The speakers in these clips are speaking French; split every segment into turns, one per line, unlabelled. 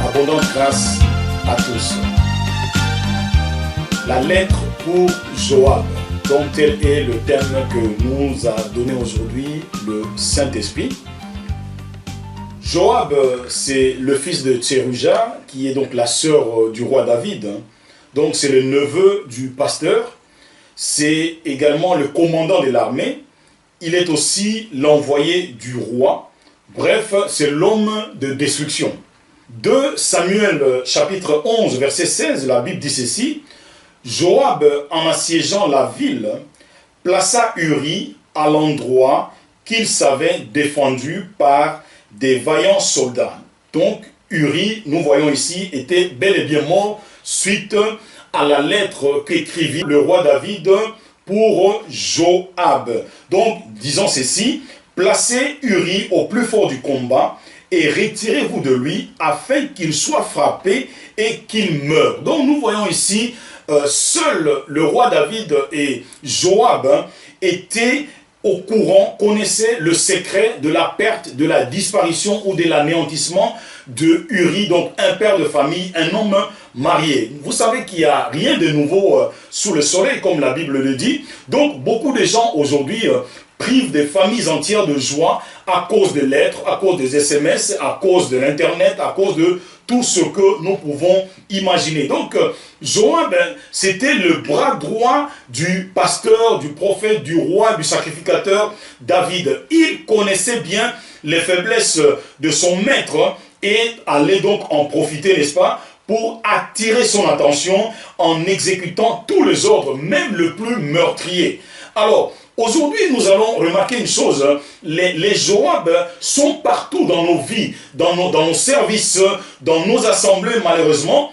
Abondante grâce à tous. La lettre pour Joab, dont tel est le thème que nous a donné aujourd'hui le Saint-Esprit. Joab, c'est le fils de Tseruja, qui est donc la sœur du roi David. Donc c'est le neveu du pasteur. C'est également le commandant de l'armée. Il est aussi l'envoyé du roi. Bref, c'est l'homme de destruction. 2 Samuel chapitre 11 verset 16, la Bible dit ceci: Joab, en assiégeant la ville, plaça Uri à l'endroit qu'il savait défendu par des vaillants soldats. Donc Uri, nous voyons ici, était bel et bien mort suite à la lettre qu'écrivit le roi David pour Joab. Donc disons ceci: placez Uri au plus fort du combat et retirez-vous de lui afin qu'il soit frappé et qu'il meure. Donc nous voyons ici, seul le roi David et Joab étaient au courant, connaissaient le secret de la perte, de la disparition ou de l'anéantissement de Uri, donc un père de famille, un homme marié. Vous savez qu'il n'y a rien de nouveau sous le soleil, comme la Bible le dit. Donc beaucoup de gens aujourd'hui privent des familles entières de joie à cause des lettres, à cause des SMS, à cause de l'Internet, à cause de tout ce que nous pouvons imaginer. Donc, Joab, c'était le bras droit du pasteur, du prophète, du roi, du sacrificateur David. Il connaissait bien les faiblesses de son maître et allait donc en profiter, n'est-ce pas, pour attirer son attention en exécutant tous les ordres, même le plus meurtrier. Alors, aujourd'hui, nous allons remarquer une chose: les Joab sont partout dans nos vies, dans nos services, dans nos assemblées, malheureusement.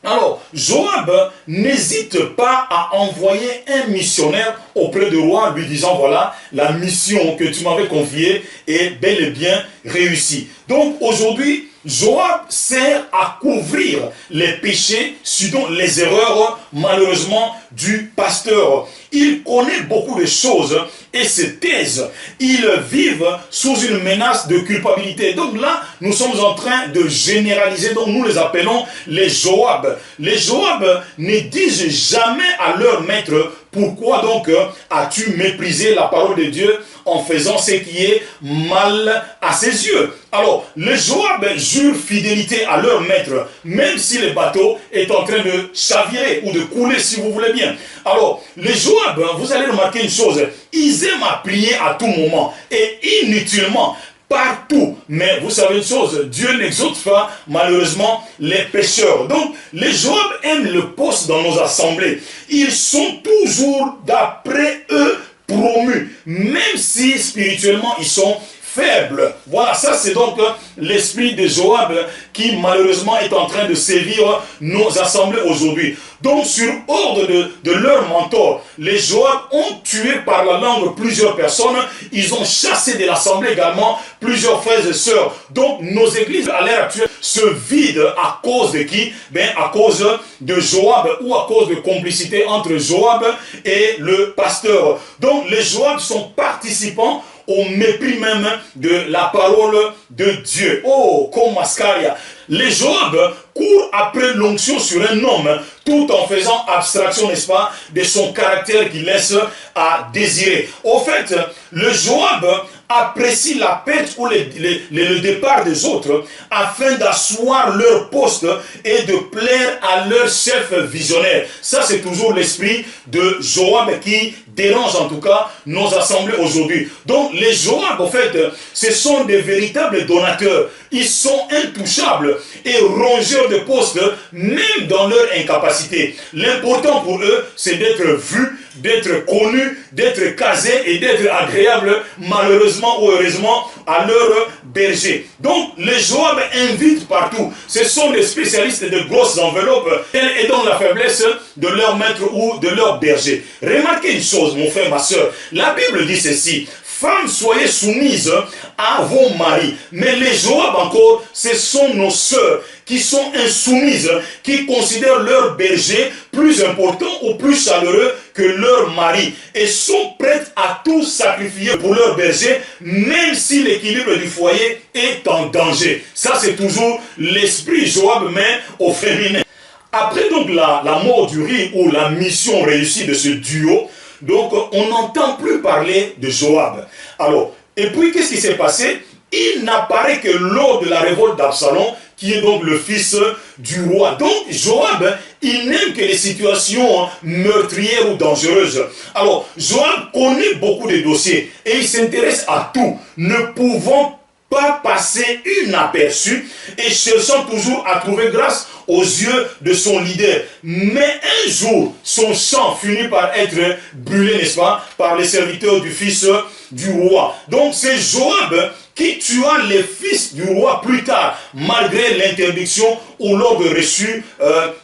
Alors, Joab n'hésite pas à envoyer un missionnaire auprès du roi, lui disant: voilà, la mission que tu m'avais confiée est bel et bien réussie. Donc, aujourd'hui, Joab sert à couvrir les péchés, sinon les erreurs, malheureusement, du pasteur. Il connaît beaucoup de choses et se taise. Ils vivent sous une menace de culpabilité. Donc là, nous sommes en train de généraliser. Donc nous les appelons les Joab. Les Joab ne disent jamais à leur maître: pourquoi donc as-tu méprisé la parole de Dieu en faisant ce qui est mal à ses yeux? Alors, les Joab jurent fidélité à leur maître, même si le bateau est en train de chavirer ou de couler, si vous voulez bien. Alors, les Joab, vous allez remarquer une chose: ils aiment à plier à tout moment et inutilement. Partout. Mais vous savez une chose, Dieu n'exauce pas malheureusement les pécheurs. Donc les Joab aiment le poste dans nos assemblées. Ils sont toujours d'après eux promus, même si spirituellement ils sont faibles. Voilà, ça c'est donc l'esprit de Joab qui malheureusement est en train de sévir nos assemblées aujourd'hui. Donc sur ordre de leur mentor, les Joab ont tué par la langue plusieurs personnes. Ils ont chassé de l'assemblée également plusieurs frères et sœurs. Donc nos églises à l'heure actuelle se vident à cause de qui? Ben à cause de Joab, ou à cause de complicité entre Joab et le pasteur. Donc les Joab sont participants au mépris même de la parole de Dieu. Oh, comme Mascaria. Les Joab courent après l'onction sur un homme, tout en faisant abstraction, n'est-ce pas, de son caractère qui laisse à désirer. Au fait, le Joab apprécie la perte ou le départ des autres afin d'asseoir leur poste et de plaire à leur chef visionnaire. Ça, c'est toujours l'esprit de Joab qui dérange en tout cas nos assemblées aujourd'hui. Donc, les Joab, en fait, ce sont des véritables donateurs. Ils sont intouchables et rongeurs porteurs de postes, même dans leur incapacité. L'important pour eux, c'est d'être vus, d'être connus, d'être casés et d'être agréables, malheureusement ou heureusement, à leur berger. Donc, les Joab invitent partout. Ce sont des spécialistes de grosses enveloppes et dans la faiblesse de leur maître ou de leur berger. Remarquez une chose, mon frère, ma soeur. La Bible dit ceci. Femmes, soyez soumises à vos maris. Mais les Joab encore, ce sont nos sœurs qui sont insoumises, qui considèrent leur berger plus important ou plus chaleureux que leur mari et sont prêtes à tout sacrifier pour leur berger, même si l'équilibre du foyer est en danger. Ça, c'est toujours l'esprit Joab, mais au féminin. Après donc la mort d'Uri ou la mission réussie de ce duo, donc on n'entend plus parler de Joab. Alors, et puis qu'est-ce qui s'est passé? Il n'apparaît que lors de la révolte d'Absalom, qui est donc le fils du roi. Donc Joab, il n'aime que les situations meurtrières ou dangereuses. Alors, Joab connaît beaucoup de dossiers et il s'intéresse à tout, ne pouvant pas passer inaperçu et cherchant toujours à trouver grâce aux yeux de son leader. Mais un jour, son champ finit par être brûlé, n'est-ce pas, par les serviteurs du fils du roi. Donc c'est Joab qui tua les fils du roi plus tard, malgré l'interdiction ou l'ordre reçu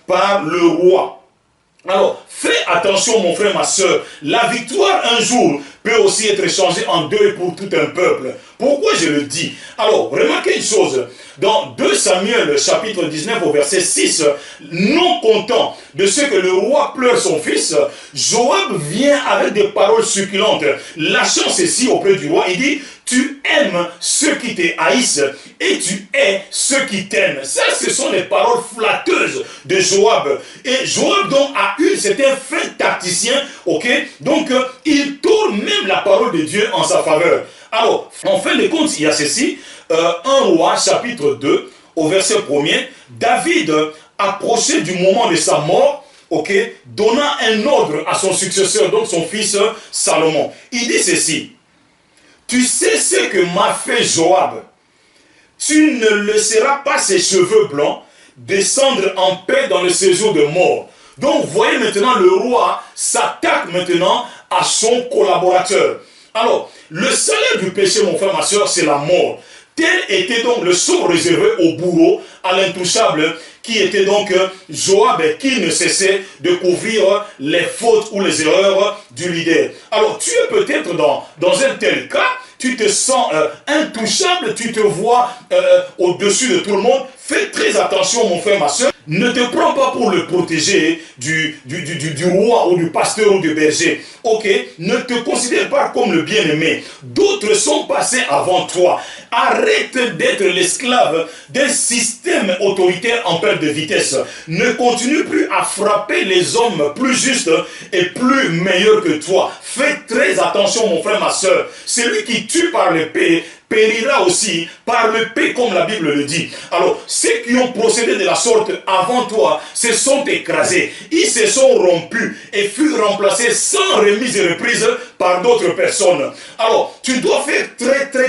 par le roi. Alors, fais attention mon frère, ma soeur, la victoire un jour peut aussi être changée en deuil pour tout un peuple. Pourquoi je le dis? Alors, remarquez une chose, dans 2 Samuel chapitre 19 au verset 6, non content de ce que le roi pleure son fils, Joab vient avec des paroles succulentes, lâchant ceci auprès du roi, il dit, tu aimes ceux qui te haïssent et tu hais ceux qui t'aiment. Ça, ce sont les paroles flatteuses de Joab. Et Joab donc a eu, c'est un fin tacticien, ok? Donc, il tourne même la parole de Dieu en sa faveur. Alors, en fin de compte, il y a ceci, 1 roi chapitre 2, au verset 1er, David approchait du moment de sa mort, ok, donnant un ordre à son successeur, donc son fils Salomon. Il dit ceci, tu sais ce que m'a fait Joab, tu ne laisseras pas ses cheveux blancs descendre en paix dans le séjour de mort. Donc, voyez maintenant, le roi s'attaque maintenant à son collaborateur. Alors, le salaire du péché, mon frère, ma soeur, c'est la mort. Tel était donc le sort réservé au bourreau, à l'intouchable, qui était donc Joab, qui ne cessait de couvrir les fautes ou les erreurs du leader. Alors, tu es peut-être dans un tel cas, tu te sens intouchable, tu te vois au-dessus de tout le monde. Fais très attention, mon frère, ma soeur. Ne te prends pas pour le protégé du roi ou du pasteur ou du berger. Ok? Ne te considère pas comme le bien-aimé. D'autres sont passés avant toi. Arrête d'être l'esclave d'un système autoritaire en perte de vitesse. Ne continue plus à frapper les hommes plus justes et plus meilleurs que toi. Fais très attention, mon frère, ma soeur. Celui qui tue par l'épée périra aussi par l'épée, comme la Bible le dit. Alors, ceux qui ont procédé de la sorte avant toi se sont écrasés. Ils se sont rompus et furent remplacés sans remise et reprise par d'autres personnes. Alors, tu dois faire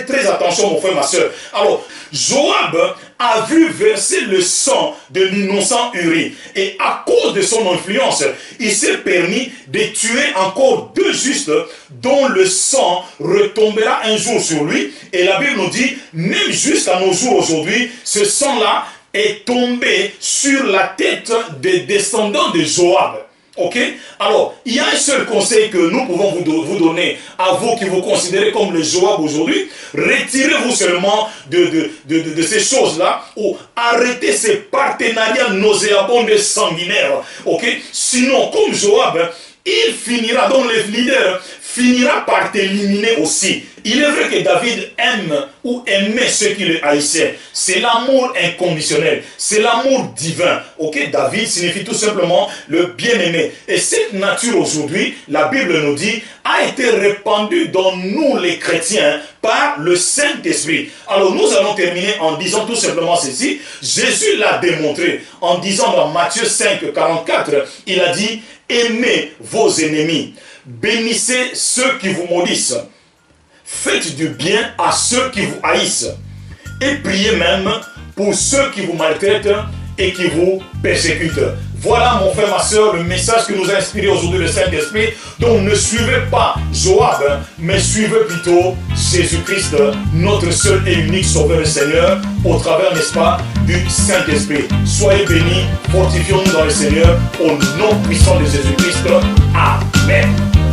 très attention, mon frère, ma soeur. Alors, Joab a vu verser le sang de l'innocent Uri. Et à cause de son influence, il s'est permis de tuer encore 2 justes dont le sang retombera un jour sur lui. Et la Bible nous dit, même jusqu'à nos jours aujourd'hui, ce sang-là est tombé sur la tête des descendants de Joab. Ok? Alors, il y a un seul conseil que nous pouvons vous donner à vous qui vous considérez comme le Joab aujourd'hui. Retirez-vous seulement de ces choses-là ou arrêtez ces partenariats nauséabonds et sanguinaires. Ok? Sinon, comme Joab, il finira, donc le leader finira par t'éliminer aussi. Il est vrai que David aime ou aimait ceux qui le haïssaient. C'est l'amour inconditionnel. C'est l'amour divin. Ok, David signifie tout simplement le bien-aimé. Et cette nature aujourd'hui, la Bible nous dit, a été répandue dans nous les chrétiens par le Saint-Esprit. Alors nous allons terminer en disant tout simplement ceci. Jésus l'a démontré en disant dans Matthieu 5, 44, il a dit, aimez vos ennemis. Bénissez ceux qui vous maudissent. Faites du bien à ceux qui vous haïssent. Et priez même pour ceux qui vous maltraitent et qui vous persécutent. Voilà, mon frère, ma soeur, le message que nous a inspiré aujourd'hui le Saint-Esprit. Donc, ne suivez pas Joab, mais suivez plutôt Jésus-Christ, notre seul et unique Sauveur et Seigneur, au travers, n'est-ce pas, du Saint-Esprit. Soyez bénis, fortifions-nous dans le Seigneur, au nom puissant de Jésus-Christ. Amen.